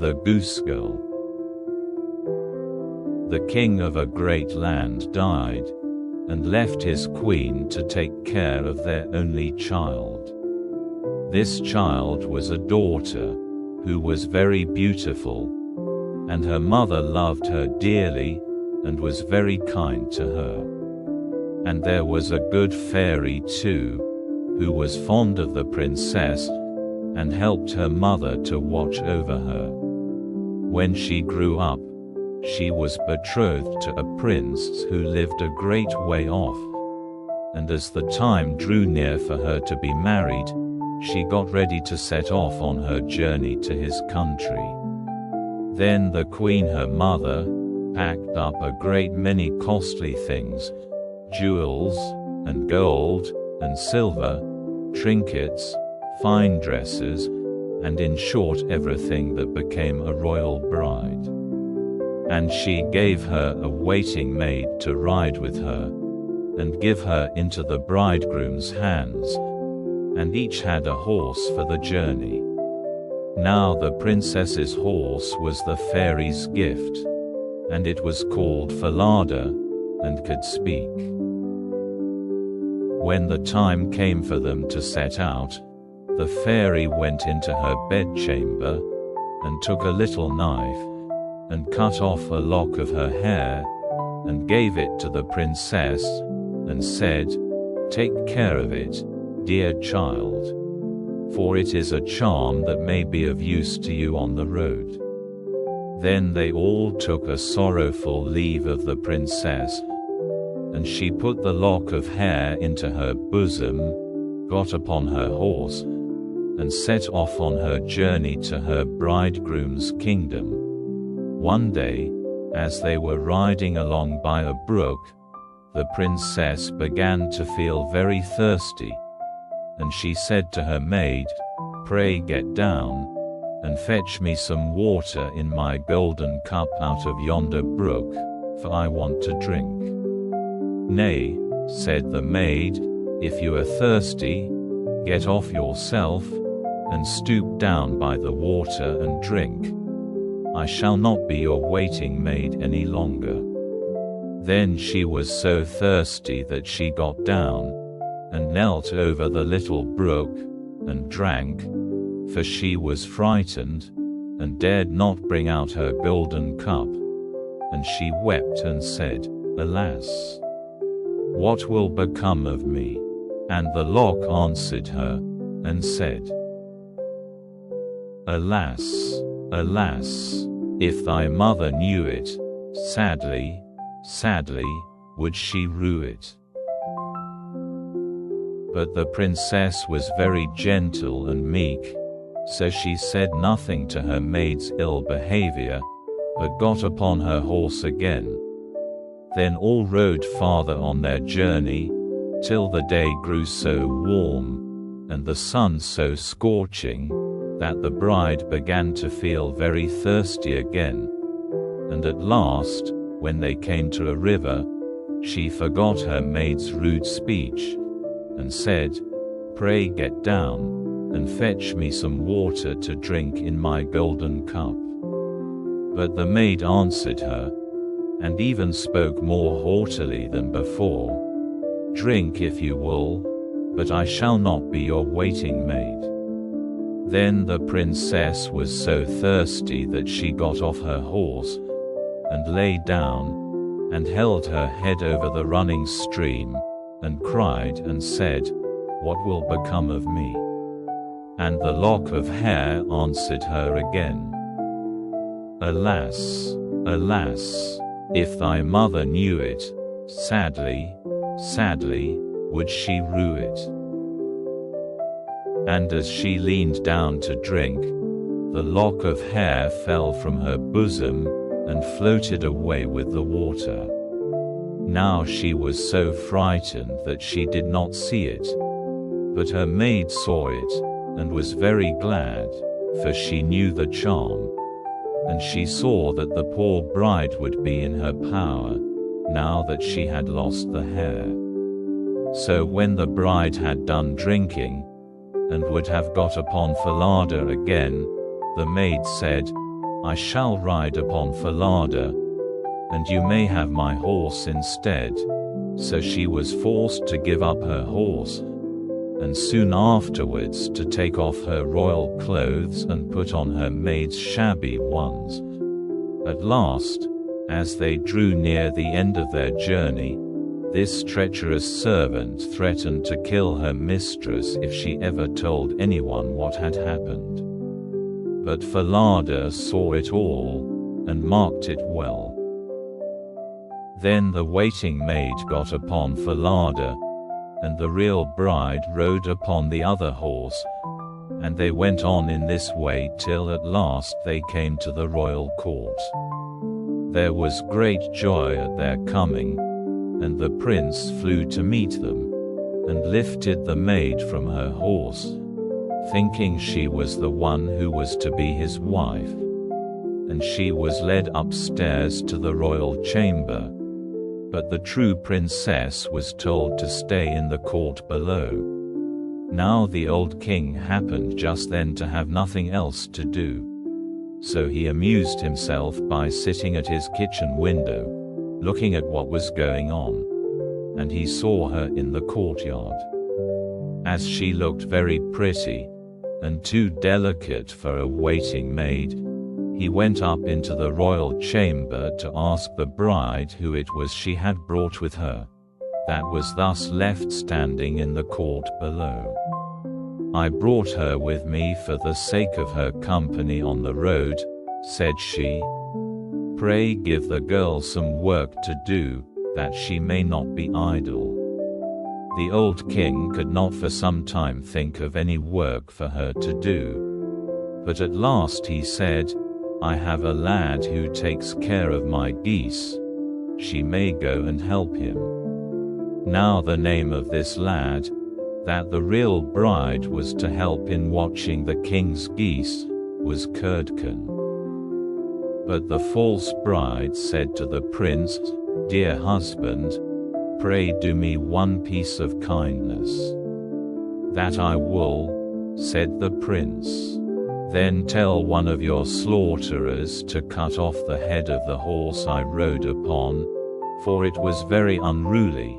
The Goose Girl. The king of a great land died, and left his queen to take care of their only child. This child was a daughter, who was very beautiful, and her mother loved her dearly, and was very kind to her. And there was a good fairy too, who was fond of the princess, and helped her mother to watch over her. When she grew up, she was betrothed to a prince who lived a great way off. And as the time drew near for her to be married, she got ready to set off on her journey to his country. Then the queen, her mother, packed up a great many costly things, jewels, and gold, and silver, trinkets, fine dresses, and in short everything that became a royal bride. And she gave her a waiting maid to ride with her, and give her into the bridegroom's hands, and each had a horse for the journey. Now the princess's horse was the fairy's gift, and it was called Falada, and could speak. When the time came for them to set out, the fairy went into her bedchamber, and took a little knife, and cut off a lock of her hair, and gave it to the princess, and said, "Take care of it, dear child, for it is a charm that may be of use to you on the road." Then they all took a sorrowful leave of the princess, and she put the lock of hair into her bosom, got upon her horse, and set off on her journey to her bridegroom's kingdom. One day, as they were riding along by a brook, the princess began to feel very thirsty, and she said to her maid, "Pray get down, and fetch me some water in my golden cup out of yonder brook, for I want to drink." "Nay," said the maid, "if you are thirsty, get off yourself, and stoop down by the water and drink. I shall not be your waiting maid any longer." Then she was so thirsty that she got down, and knelt over the little brook, and drank, for she was frightened, and dared not bring out her golden cup. And she wept and said, "Alas! What will become of me?" And the lock answered her, and said, "Alas, alas, if thy mother knew it, sadly, sadly, would she rue it." But the princess was very gentle and meek, so she said nothing to her maid's ill behavior, but got upon her horse again. Then all rode farther on their journey, till the day grew so warm, and the sun so scorching, that the bride began to feel very thirsty again. And at last, when they came to a river, she forgot her maid's rude speech, and said, "Pray get down, and fetch me some water to drink in my golden cup." But the maid answered her, and even spoke more haughtily than before, "Drink if you will, but I shall not be your waiting maid." Then the princess was so thirsty that she got off her horse, and lay down, and held her head over the running stream, and cried and said, "What will become of me?" And the lock of hair answered her again, "Alas, alas, if thy mother knew it, sadly, sadly, would she rue it." And as she leaned down to drink, the lock of hair fell from her bosom, and floated away with the water. Now she was so frightened that she did not see it. But her maid saw it, and was very glad, for she knew the charm. And she saw that the poor bride would be in her power, now that she had lost the hair. So when the bride had done drinking, and would have got upon Falada again, the maid said, I shall ride upon Falada, and you may have my horse instead." So she was forced to give up her horse, and soon afterwards to take off her royal clothes and put on her maid's shabby ones. At last, as they drew near the end of their journey, this treacherous servant threatened to kill her mistress if she ever told anyone what had happened. But Falada saw it all, and marked it well. Then the waiting maid got upon Falada, and the real bride rode upon the other horse, and they went on in this way till at last they came to the royal court. There was great joy at their coming, and the prince flew to meet them, and lifted the maid from her horse, thinking she was the one who was to be his wife. And she was led upstairs to the royal chamber, but the true princess was told to stay in the court below. Now the old king happened just then to have nothing else to do. So he amused himself by sitting at his kitchen window, looking at what was going on. And he saw her in the courtyard. As she looked very pretty, and too delicate for a waiting maid, he went up into the royal chamber to ask the bride who it was she had brought with her, that was thus left standing in the court below. "I brought her with me for the sake of her company on the road," said she. "Pray give the girl some work to do, that she may not be idle." The old king could not for some time think of any work for her to do. But at last he said, "I have a lad who takes care of my geese. She may go and help him." Now the name of this lad, that the real bride was to help in watching the king's geese, was Curdken. But the false bride said to the prince, "Dear husband, pray do me one piece of kindness." "That I will," said the prince. "Then tell one of your slaughterers to cut off the head of the horse I rode upon, for it was very unruly,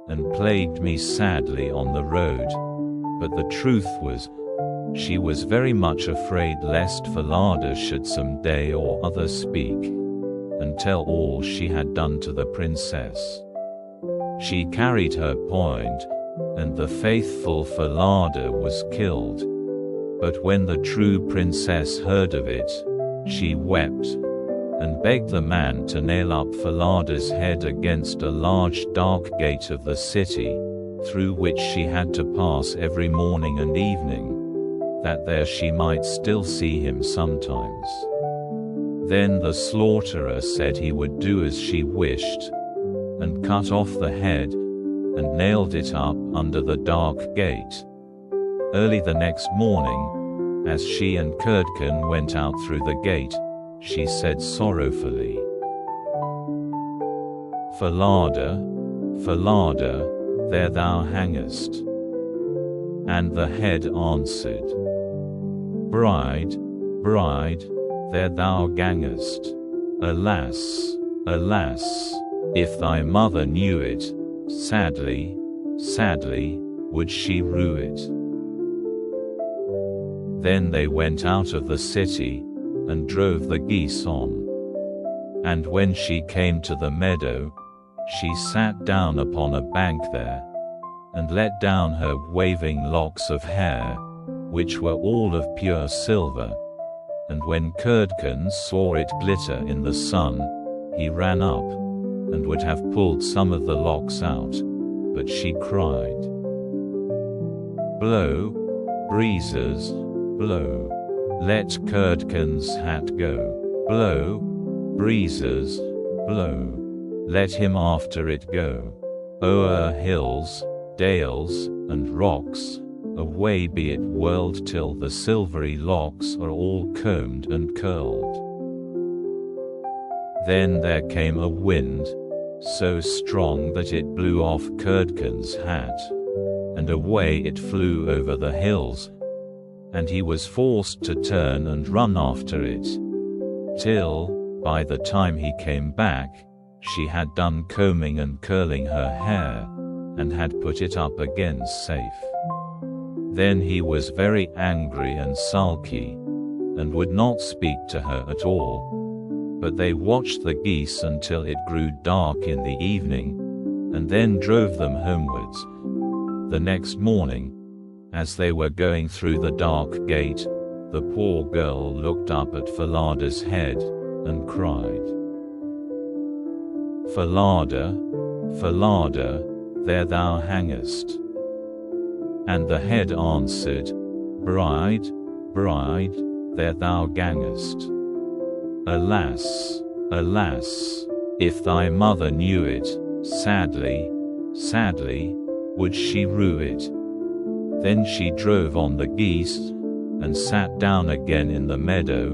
and plagued me sadly on the road." But the truth was, she was very much afraid lest Falada should some day or other speak, and tell all she had done to the princess. She carried her point, and the faithful Falada was killed. But when the true princess heard of it, she wept, and begged the man to nail up Falada's head against a large dark gate of the city, through which she had to pass every morning and evening, that there she might still see him sometimes. Then the slaughterer said he would do as she wished, and cut off the head, and nailed it up under the dark gate. Early the next morning, as she and Curdken went out through the gate, she said sorrowfully, "Falada, Falada, there thou hangest." And the head answered, "Bride, bride, there thou gangest. Alas, alas, if thy mother knew it, sadly, sadly, would she rue it." Then they went out of the city, and drove the geese on. And when she came to the meadow, she sat down upon a bank there, and let down her waving locks of hair, which were all of pure silver. And when Curdken saw it glitter in the sun, he ran up, and would have pulled some of the locks out, but she cried, "Blow, breezes, blow. Let Curdken's hat go. Blow, breezes, blow. Let him after it go. O'er hills, dales, and rocks, away be it whirled till the silvery locks are all combed and curled." Then there came a wind, so strong that it blew off Curdken's hat, and away it flew over the hills, and he was forced to turn and run after it. till, by the time he came back, she had done combing and curling her hair, and had put it up again safe. Then he was very angry and sulky, and would not speak to her at all. But they watched the geese until it grew dark in the evening, and then drove them homewards. The next morning, as they were going through the dark gate, the poor girl looked up at Falada's head, and cried, "Falada, Falada, there thou hangest." And the head answered, "Bride, bride, there thou gangest." Alas, alas, if thy mother knew it, sadly, sadly, would she rue it. Then she drove on the geese, and sat down again in the meadow,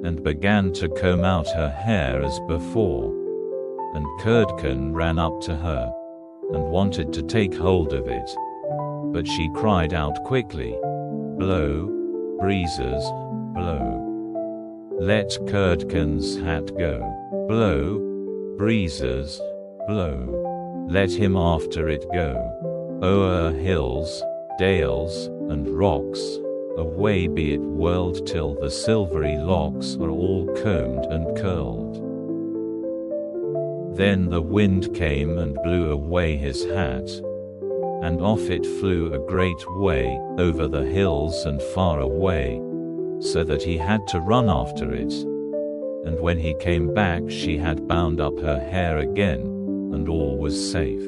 and began to comb out her hair as before. And Curdken ran up to her, and wanted to take hold of it. But she cried out quickly, "Blow, breezes, blow. Let Curdken's hat go. Blow, breezes, blow. Let him after it go. O'er hills, dales, and rocks, away be it whirled till the silvery locks are all combed and curled." Then the wind came and blew away his hat, and off it flew a great way, over the hills and far away, so that he had to run after it. And when he came back she had bound up her hair again, and all was safe.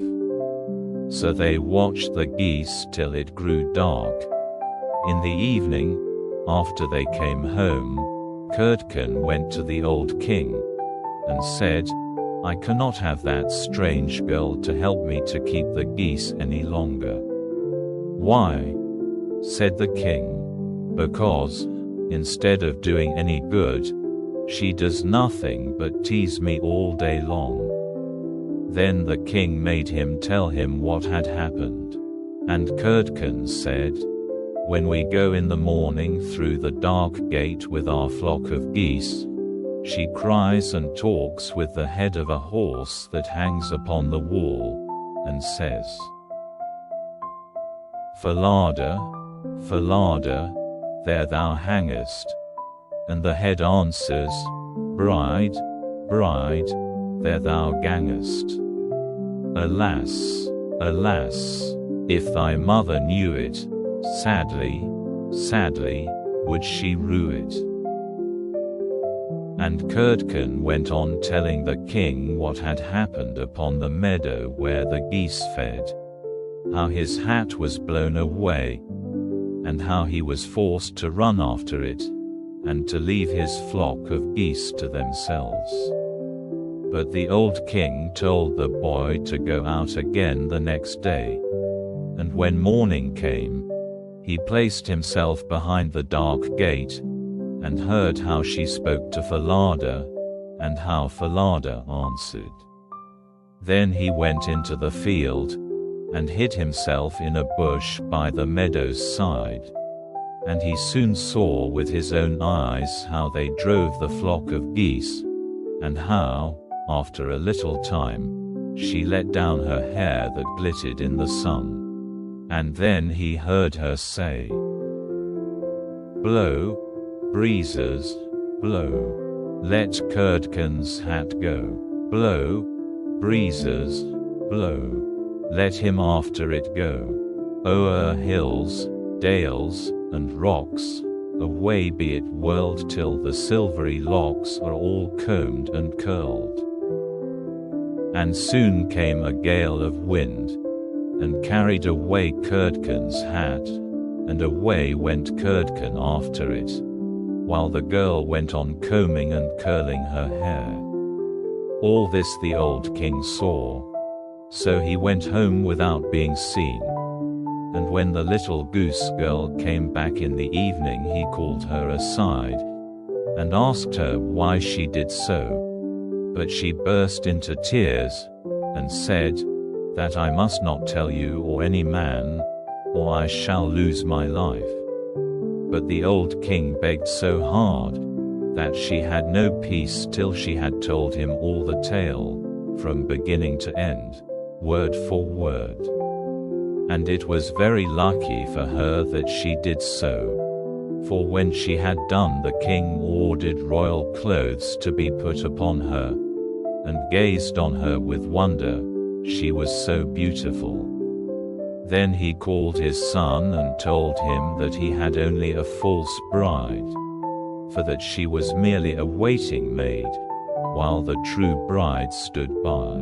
So they watched the geese till it grew dark. In the evening, after they came home, Curdken went to the old king, and said, "I cannot have that strange girl to help me to keep the geese any longer." "Why?" said the king. "Because, instead of doing any good, she does nothing but tease me all day long." Then the king made him tell him what had happened. And Curdken said, "When we go in the morning through the dark gate with our flock of geese, she cries and talks with the head of a horse that hangs upon the wall, and says, 'Falada, Falada, there thou hangest.' And the head answers, 'Bride, bride, there thou gangest.' Alas, alas, if thy mother knew it, sadly, sadly, would she rue it." And Curdken went on telling the king what had happened upon the meadow where the geese fed, how his hat was blown away, and how he was forced to run after it, and to leave his flock of geese to themselves. But the old king told the boy to go out again the next day. And when morning came, he placed himself behind the dark gate, and heard how she spoke to Falada, and how Falada answered. Then he went into the field, and hid himself in a bush by the meadow's side. And he soon saw with his own eyes how they drove the flock of geese, and how, after a little time, she let down her hair that glittered in the sun. And then he heard her say, "Blow, breezes, blow. Let Curdken's hat go. Blow, breezes, blow. Let him after it go. O'er hills, dales, and rocks, away be it whirled till the silvery locks are all combed and curled." And soon came a gale of wind, and carried away Curdken's hat, and away went Curdken after it, while the girl went on combing and curling her hair. All this the old king saw, so he went home without being seen. And when the little goose girl came back in the evening, he called her aside, and asked her why she did so. But she burst into tears, and said, "That I must not tell you or any man, or I shall lose my life." But the old king begged so hard, that she had no peace till she had told him all the tale, from beginning to end, word for word. And it was very lucky for her that she did so. For when she had done, the king ordered royal clothes to be put upon her, and gazed on her with wonder, she was so beautiful. Then he called his son and told him that he had only a false bride, for that she was merely a waiting maid, while the true bride stood by.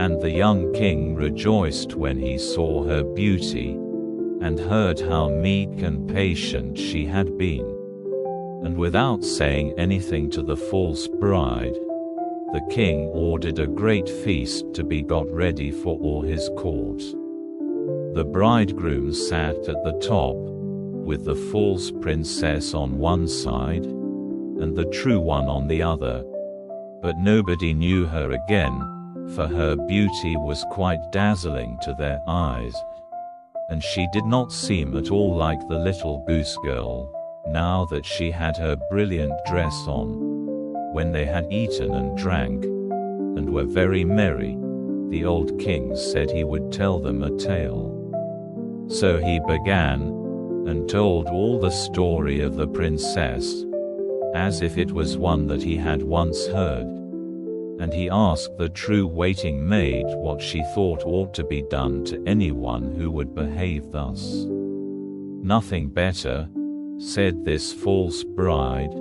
And the young king rejoiced when he saw her beauty, and heard how meek and patient she had been. And without saying anything to the false bride, the king ordered a great feast to be got ready for all his court. The bridegroom sat at the top, with the false princess on one side, and the true one on the other. But nobody knew her again, for her beauty was quite dazzling to their eyes. And she did not seem at all like the little goose girl, now that she had her brilliant dress on. When they had eaten and drank, and were very merry, the old king said he would tell them a tale. So he began, and told all the story of the princess, as if it was one that he had once heard. And he asked the true waiting maid what she thought ought to be done to anyone who would behave thus. Nothing better, said this false bride,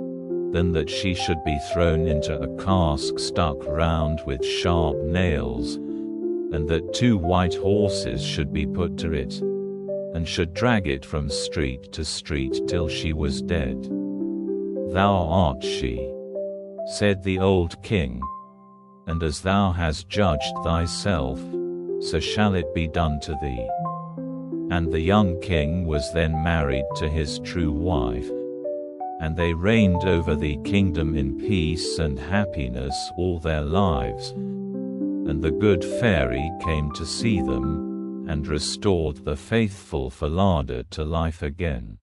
than that she should be thrown into a cask stuck round with sharp nails, and that 2 white horses should be put to it, and should drag it from street to street till she was dead. Thou art she, said the old king, and as thou hast judged thyself, so shall it be done to thee. And the young king was then married to his true wife, and they reigned over the kingdom in peace and happiness all their lives. And the good fairy came to see them, and restored the faithful Falada to life again.